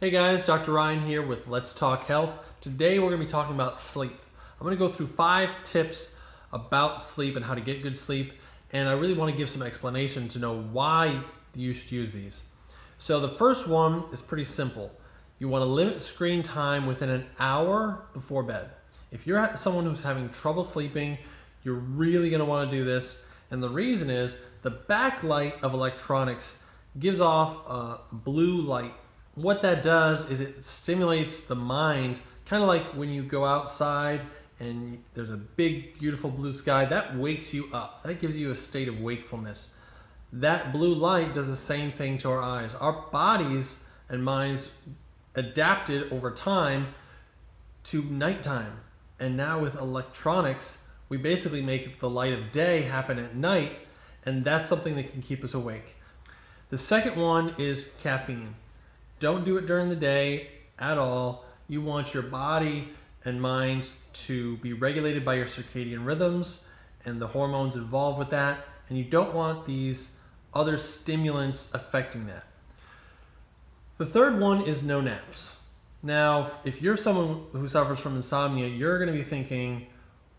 Hey guys, Dr. Ryan here with Let's Talk Health. Today we're going to be talking about sleep. I'm going to go through 5 tips about sleep and how to get good sleep, and I really want to give some explanation to know why you should use these. So the first one is pretty simple. You want to limit screen time within an hour before bed. If you're someone who's having trouble sleeping, you're really going to want to do this, and the reason is the backlight of electronics gives off a blue light. What that does is it stimulates the mind, kind of like when you go outside and there's a big beautiful blue sky. That wakes you up. That gives you a state of wakefulness. That blue light does the same thing to our eyes. Our bodies and minds adapted over time to nighttime, and now with electronics we basically make the light of day happen at night, and that's something that can keep us awake. The second one is caffeine. Don't do it during the day at all. You want your body and mind to be regulated by your circadian rhythms and the hormones involved with that, and you don't want these other stimulants affecting that. The third one is no naps. Now, if you're someone who suffers from insomnia, you're going to be thinking,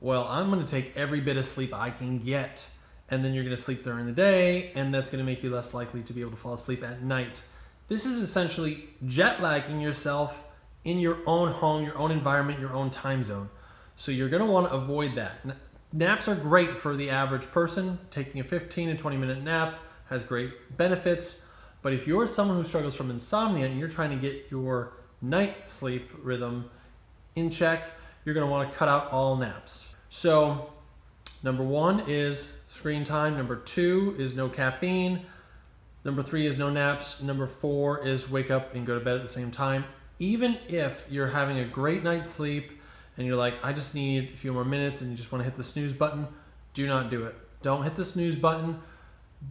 well, I'm going to take every bit of sleep I can get, and then you're going to sleep during the day, and that's going to make you less likely to be able to fall asleep at night. This is essentially jet lagging yourself in your own home, your own environment, your own time zone. So you're going to want to avoid that. Naps are great for the average person. Taking a 15 and 20 minute nap has great benefits. But if you're someone who struggles from insomnia and you're trying to get your night sleep rhythm in check, you're going to want to cut out all naps. So number 1 is screen time. Number 2 is no caffeine. Number 3 is no naps. Number 4 is wake up and go to bed at the same time. Even if you're having a great night's sleep and you're like, I just need a few more minutes, and you just want to hit the snooze button, do not do it. Don't hit the snooze button.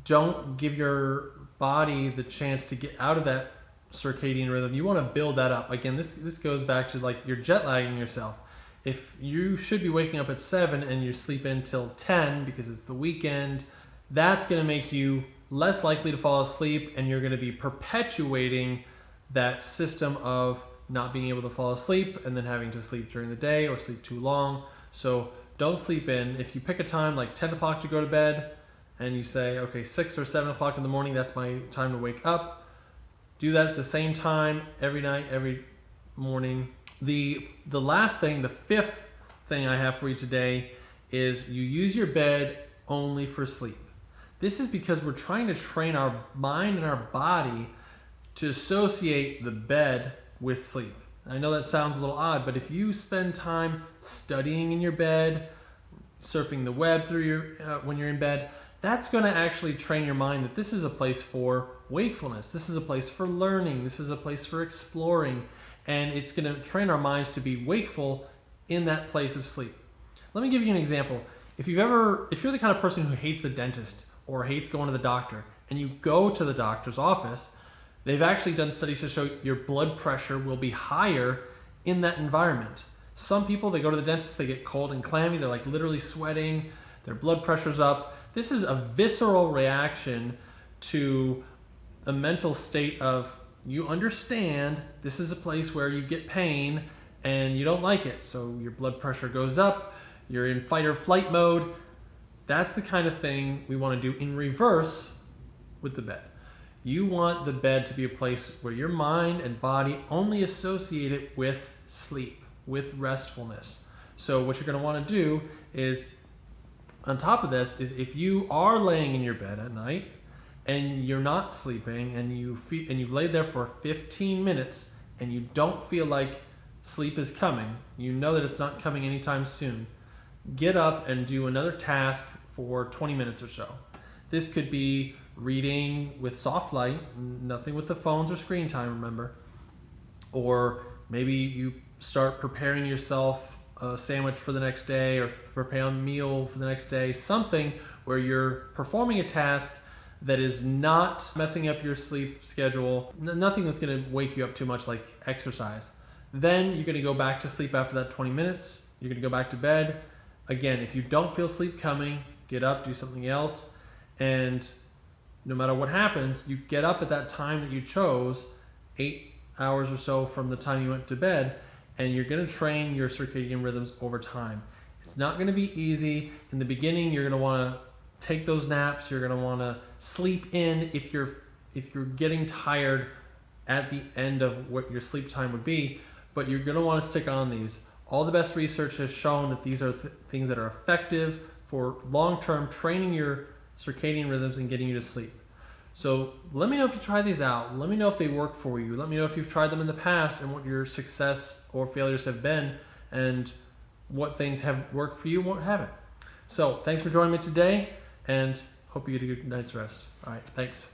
Don't give your body the chance to get out of that circadian rhythm. You want to build that up. Again, this goes back to like you're jet lagging yourself. If you should be waking up at 7 and you sleep until 10 because it's the weekend, that's going to make you less likely to fall asleep, and you're going to be perpetuating that system of not being able to fall asleep and then having to sleep during the day or sleep too long. So don't sleep in. If you pick a time like 10 o'clock to go to bed and you say, okay, 6 or 7 o'clock in the morning, that's my time to wake up, do that at the same time every night, every morning. The last thing, the 5th thing I have for you today is you use your bed only for sleep. This is because we're trying to train our mind and our body to associate the bed with sleep. I know that sounds a little odd, but if you spend time studying in your bed, surfing the web through when you're in bed, that's going to actually train your mind that this is a place for wakefulness. This is a place for learning. This is a place for exploring, and it's going to train our minds to be wakeful in that place of sleep. Let me give you an example. If you're the kind of person who hates the dentist or hates going to the doctor, and you go to the doctor's office, they've actually done studies to show your blood pressure will be higher in that environment. Some people, they go to the dentist, they get cold and clammy, they're like literally sweating, their blood pressure's up. This is a visceral reaction to a mental state of, you understand this is a place where you get pain and you don't like it, so your blood pressure goes up, you're in fight or flight mode. That's the kind of thing we want to do in reverse with the bed. You want the bed to be a place where your mind and body only associate it with sleep, with restfulness. So what you're going to want to do is, on top of this, is if you are laying in your bed at night and you're not sleeping and you've laid there for 15 minutes and you don't feel like sleep is coming, you know that it's not coming anytime soon, get up and do another task for 20 minutes or so. This could be reading with soft light, nothing with the phones or screen time, remember. Or maybe you start preparing yourself a sandwich for the next day, or prepare a meal for the next day, something where you're performing a task that is not messing up your sleep schedule, nothing that's going to wake you up too much like exercise. Then you're going to go back to sleep after that 20 minutes. You're going to go back to bed. Again, if you don't feel sleep coming, get up, do something else, and no matter what happens, you get up at that time that you chose, 8 hours or so from the time you went to bed, and you're going to train your circadian rhythms over time. It's not going to be easy. In the beginning, you're going to want to take those naps. You're going to want to sleep in if you're getting tired at the end of what your sleep time would be, but you're going to want to stick on these. All the best research has shown that these are things that are effective for long-term training your circadian rhythms and getting you to sleep. So let me know if you try these out. Let me know if they work for you. Let me know if you've tried them in the past and what your success or failures have been, and what things have worked for you and what haven't. So thanks for joining me today, and hope you get a good night's rest. All right, thanks.